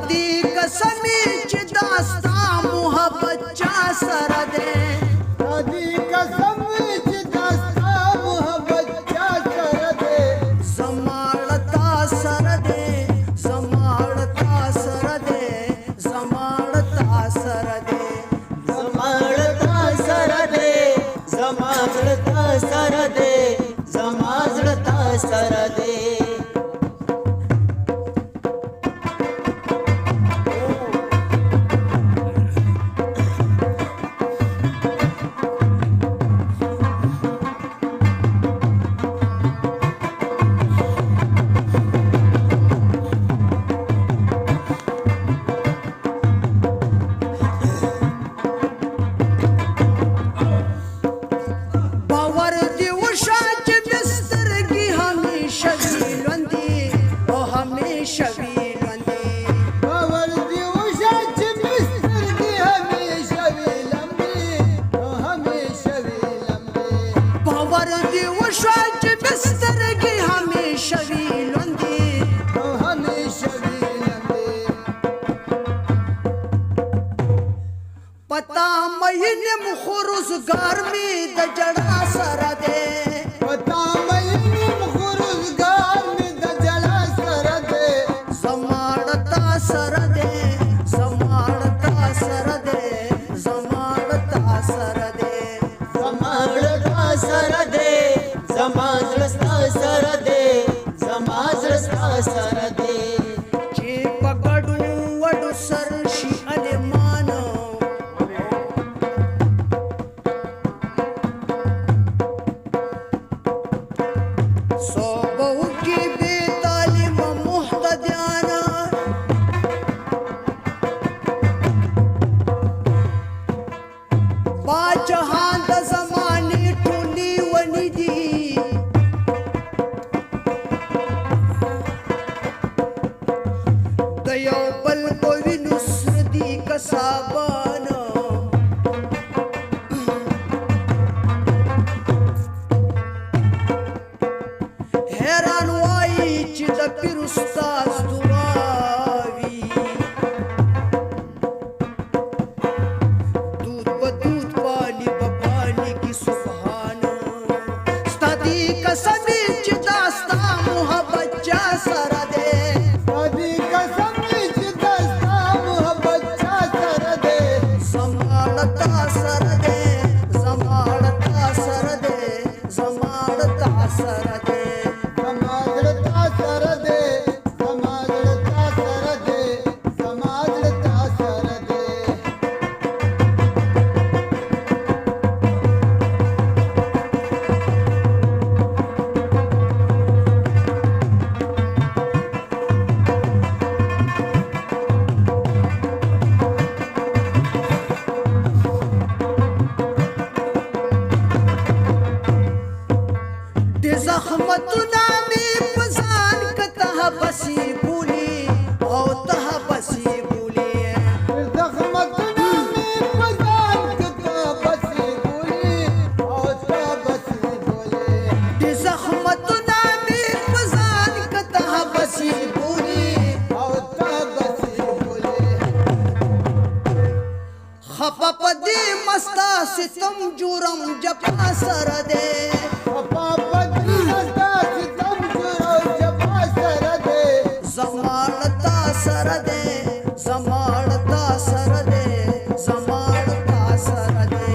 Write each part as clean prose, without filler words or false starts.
دې قسمې چې دا ستا محبت چا سره دی تا دې قسم وي چې دا ستا محبت چا سره دی زما له تا سره دی زما له تا سره دی زما له تا سره دی زما زړه تا سره دی زما زړه تا سره دی زما زړه تا سره دی باور دې وشه چې مې سترګې همیشه وي لوندې او همیشه وي لوندې باور دې وشه چې مې سترګې همیشه وي لمبې او همیشه وي لمبې باور دې وشه چې مې سترګې همیشه وي لوندې او همیشه وي لمبې پتا مې مخ روزګار مې د جړا سره دی پتا مې خو روزګار مې د جلا سره دی زما له تا سره دی زما له تا سره دی زما له تا سره دی زما زړه تا سره دی زما زړه ستا سره دی زما زړه ستا سره دی چې په ګډو وډو سر شي المان صوبو کې بې تعلیمه محتدیانه باچهان د زمانې ټولې ونې دي د یو بل په وینو سره دي کسابانه حیران وایي چې د پیر استاد دعاوي دود په دود پانی په پانی کې سبحان ستا دې قسمې چې دا ستا محبت چا سره دی دې قسم وي چې دا ستا محبت چا سره دی زما له تا سره دی زما له تا سره دی زما له تا سره دی زما زړه تا سره دی زما زړه تا سره دی زما زړه تا سره دی د زحمتونه مې په ځان که ته بسې بولې او ته بسې بولې زخمتونه مې په ځان کې ته بسې بولې او ته بسې بولې د زحمتونه مې په ځان که ته بسې بولې او ته بسې بولې خفه په دې مستا ستم جرم جفا سره دی پاپا بدري نستا ستم جوړو جفا سره دی زما له تا سره دی زما له تا سره دی زما له تا سره دی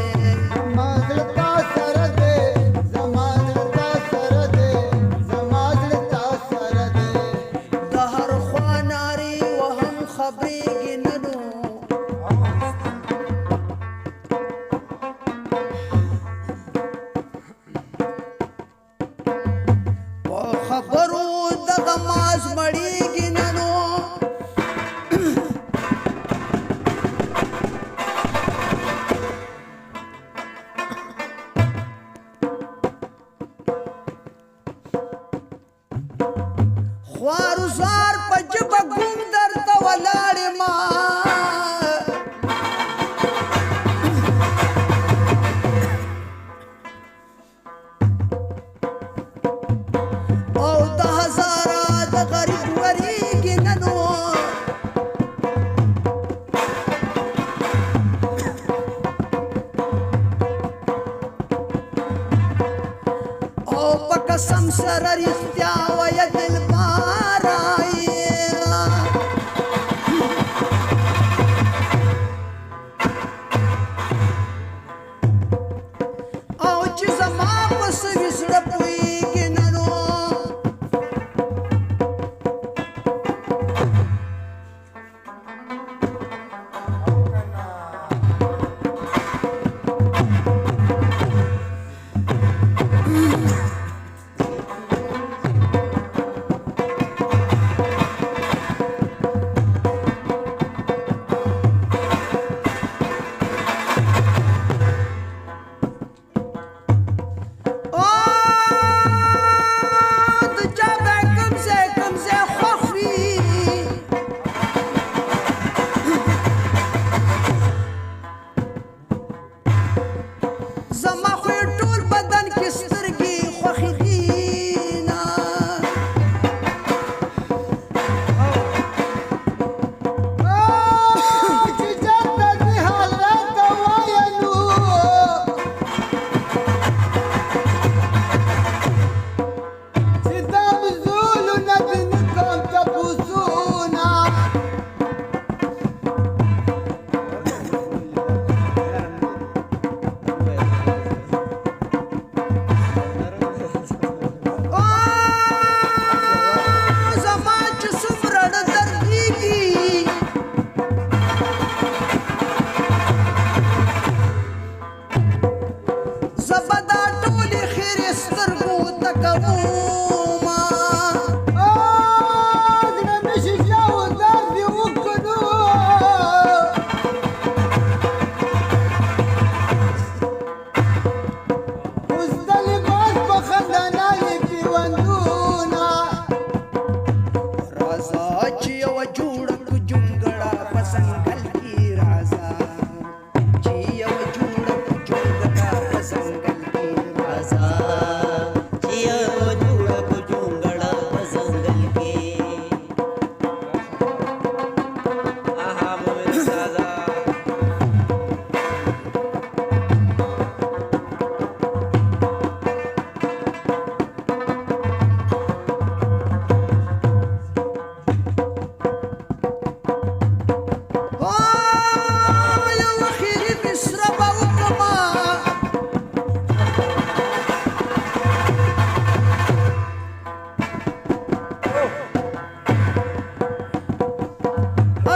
زما زړه تا سره دی زما زړه تا سره دی زما زړه تا سره دی د هر خوا نارې وهم خبرېږي نه نو په خبرو دغه ماز مړېږي نه نو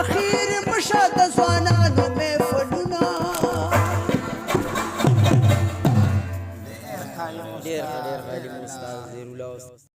اخیر مشه د ځوانانو محفلونه ډېر ښه ډېر ښه علي استاد زیرالله